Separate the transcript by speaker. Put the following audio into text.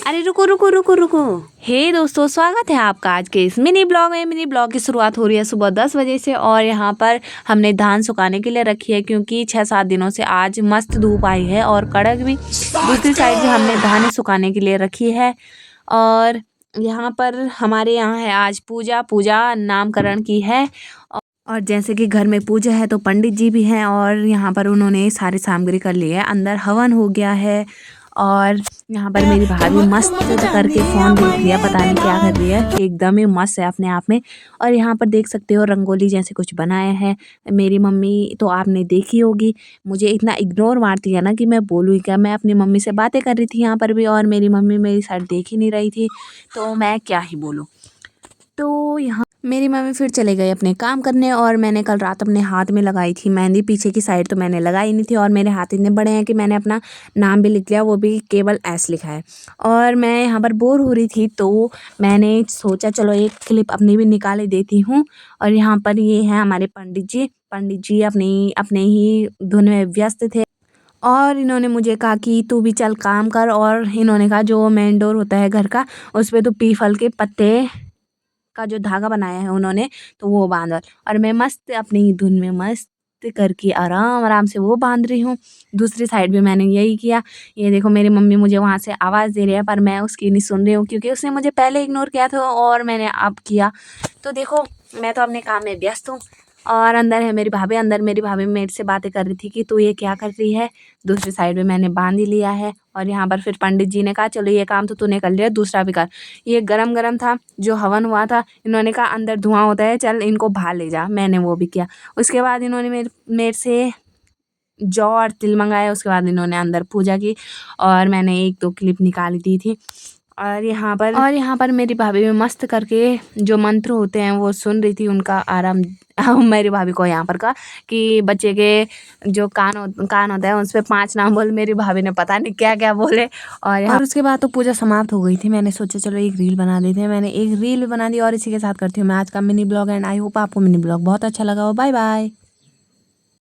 Speaker 1: अरे रुको रुको रुको रुको। हे दोस्तों, स्वागत है आपका आज के इस मिनी ब्लॉग में। मिनी ब्लॉग की शुरुआत हो रही है सुबह 10 बजे से और यहाँ पर हमने धान सुखाने के लिए रखी है क्योंकि 6-7 दिनों से आज मस्त धूप आई है और कड़क भी। दूसरी साइड भी हमने धान सुखाने के लिए रखी है और यहाँ पर हमारे यहाँ है आज पूजा नामकरण की है। और जैसे कि घर में पूजा है तो पंडित जी भी हैं और यहाँ पर उन्होंने सारी सामग्री कर ली है। अंदर हवन हो गया है और यहाँ पर मेरी भाभी मस्त करके फ़ोन देख रही है, पता नहीं क्या कर रही है, एकदम ही मस्त है अपने आप में। और यहाँ पर देख सकते हो रंगोली जैसे कुछ बनाया है। मेरी मम्मी तो आपने देखी होगी, मुझे इतना इग्नोर मारती है ना कि मैं बोलूँ ही क्या। मैं अपनी मम्मी से बातें कर रही थी यहाँ पर भी और मेरी मम्मी मेरी साइड देख ही नहीं रही थी, तो मैं क्या ही बोलूँ। तो यहाँ मेरी मम्मी फिर चले गए अपने काम करने और मैंने कल रात अपने हाथ में लगाई थी मेहंदी। पीछे की साइड तो मैंने लगाई नहीं थी और मेरे हाथ इतने बड़े हैं कि मैंने अपना नाम भी लिख लिया, वो भी केवल एस लिखा है। और मैं यहाँ पर बोर हो रही थी तो मैंने सोचा चलो एक क्लिप अपनी भी निकाले देती हूँ। और यहाँ पर ये हैं हमारे पंडित जी अपने ही धुन में व्यस्त थे और इन्होंने मुझे कहा कि तू भी चल काम कर। और इन्होंने कहा जो मेन डोर होता है घर का उस पर तो पीपल के पत्ते का जो धागा बनाया है उन्होंने, तो वो बांधा। और मैं मस्त अपनी धुन में मस्त करके आराम आराम से वो बांध रही हूँ। दूसरी साइड भी मैंने यही किया। ये देखो मेरी मम्मी मुझे वहाँ से आवाज़ दे रही है पर मैं उसकी नहीं सुन रही हूँ क्योंकि उसने मुझे पहले इग्नोर किया था और मैंने अब किया। तो देखो मैं तो अपने काम में व्यस्त हूँ और अंदर है मेरी भाभी। अंदर मेरी भाभी मेरे से बातें कर रही थी कि तू ये क्या कर रही है। दूसरी साइड में मैंने बांध ही लिया है और यहाँ पर फिर पंडित जी ने कहा चलो ये काम तो तूने कर लिया, दूसरा भी कर। ये गरम गरम था जो हवन हुआ था, इन्होंने कहा अंदर धुआं होता है, चल इनको बाहर ले जा। मैंने वो भी किया। उसके बाद इन्होंने मेरे से जौ और तिल मंगाया। उसके बाद इन्होंने अंदर पूजा की और मैंने 1-2 क्लिप निकाली दी थी। और यहाँ पर मेरी भाभी भी मस्त करके जो मंत्र होते हैं वो सुन रही थी, उनका आराम। मेरी भाभी को यहाँ पर कहा कि बच्चे के जो कान होता है उस पर 5 नाम बोल। मेरी भाभी ने पता नहीं क्या क्या बोले। और उसके बाद तो पूजा समाप्त हो गई थी। मैंने सोचा चलो एक रील बना देते हैं। मैंने एक रील बना दी और इसी के साथ करती हूँ मैं आज का mini blog. And I hope आपको मिनी ब्लॉग बहुत अच्छा लगा हो। Bye bye.